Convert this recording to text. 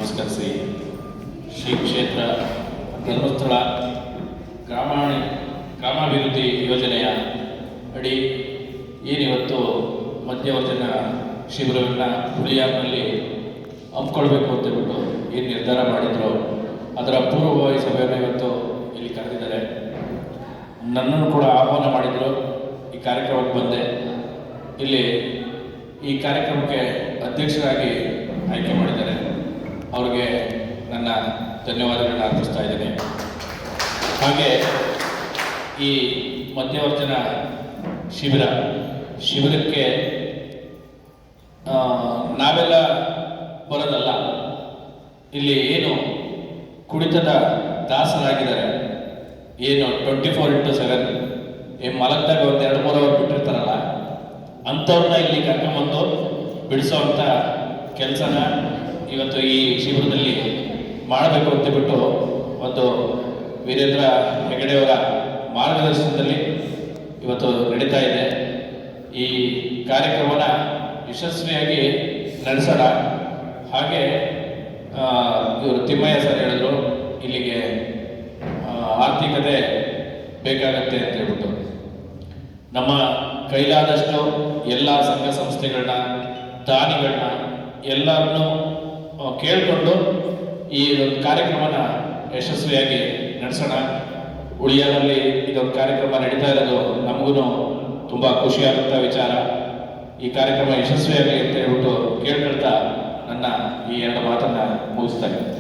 ನಮಸ್ಕರಿಸಿ ಶ್ರೀ ಕ್ಷೇತ್ರ ಧರ್ಮಸ್ಥಳ ಗ್ರಾಮಾಭಿವೃದ್ಧಿ ಯೋಜನೆಯ ಅಡಿ ಏನಿವತ್ತು ಮಧ್ಯವರ್ಜನ ಶಿಬಿರವನ್ನು ಹುಳಿಯಾರಿನಲ್ಲಿ ಹಮ್ಮಿಕೊಳ್ಬೇಕು ಅಂತ ಹೇಳ್ಬಿಟ್ಟು ಏನು ನಿರ್ಧಾರ ಮಾಡಿದ್ರು ಅದರ ಪೂರ್ವಭಾವಿ ಸಭೆಯನ್ನು ಇವತ್ತು ಇಲ್ಲಿ ಕರೆದಿದ್ದಾರೆ. ನನ್ನನ್ನು ಕೂಡ ಆಹ್ವಾನ ಮಾಡಿದರು. ಈ ಕಾರ್ಯಕ್ರಮಕ್ಕೆ ಬಂದೆ. ಇಲ್ಲಿ ಈ ಕಾರ್ಯಕ್ರಮಕ್ಕೆ ಅಧ್ಯಕ್ಷರಾಗಿ ಆಯ್ಕೆ ಮಾಡಿದ್ದಾರೆ. ಅವರಿಗೆ ನನ್ನ ಧನ್ಯವಾದಗಳನ್ನ ಅರ್ಪಿಸ್ತಾ ಇದ್ದೇನೆ. ಹಾಗೆ ಈ ಮಧ್ಯವರ್ಜನ ಶಿಬಿರಕ್ಕೆ ನಾವೆಲ್ಲ ಬರೋದಲ್ಲ. ಇಲ್ಲಿ ಏನು ಕುಡಿತದ ದಾಸರಾಗಿದ್ದಾರೆ, ಏನು 24x7 ಮಲಗ್ದಾಗ ಒಂದು 2-3 ಅವರ್ ಬಿಟ್ಟಿರ್ತಾರಲ್ಲ, ಅಂಥವ್ರನ್ನ ಇಲ್ಲಿ ಕರ್ಕೊಂಬಂದು ಬಿಡಿಸೋವಂಥ ಕೆಲಸನ ಇವತ್ತು ಈ ಶಿಬಿರದಲ್ಲಿ ಮಾಡಬೇಕು ಅಂತ ಬಿಟ್ಟು ಒಂದು ವೀರೇಂದ್ರ ಹೆಗಡೆಯವರ ಮಾರ್ಗದರ್ಶನದಲ್ಲಿ ಇವತ್ತು ನಡೀತಾ ಇದೆ. ಈ ಕಾರ್ಯಕ್ರಮನ ಯಶಸ್ವಿಯಾಗಿ ನಡೆಸೋಣ. ಹಾಗೆ ಇವರು ತಿಮ್ಮಯ್ಯ ಸರ್ ಹೇಳಿದ್ರು, ಇಲ್ಲಿಗೆ ಆರ್ಥಿಕತೆ ಬೇಕಾಗತ್ತೆ ಅಂತ ಹೇಳ್ಬಿಟ್ಟು ನಮ್ಮ ಕೈಲಾದಷ್ಟು ಎಲ್ಲ ಸಂಘ ಸಂಸ್ಥೆಗಳನ್ನ, ದಾನಿಗಳನ್ನ ಎಲ್ಲರನ್ನೂ ಕೇಳಿಕೊಂಡು ಈ ಒಂದು ಕಾರ್ಯಕ್ರಮನ ಯಶಸ್ವಿಯಾಗಿ ನಡೆಸೋಣ. ಉಳಿಯಾರಲ್ಲಿ ಇದೊಂದು ಕಾರ್ಯಕ್ರಮ ನಡೀತಾ ಇರೋದು ನಮಗೂ ತುಂಬ ಖುಷಿಯಾದಂಥ ವಿಚಾರ. ಈ ಕಾರ್ಯಕ್ರಮ ಯಶಸ್ವಿಯಾಗಲಿ ಅಂತ ಹೇಳ್ಬಿಟ್ಟು ಕೇಳ್ಕೊಳ್ತಾ ನನ್ನ ಈ 2 ಮಾತನ್ನು ಮುಗಿಸ್ತಾ ಇದ್ದೀನಿ.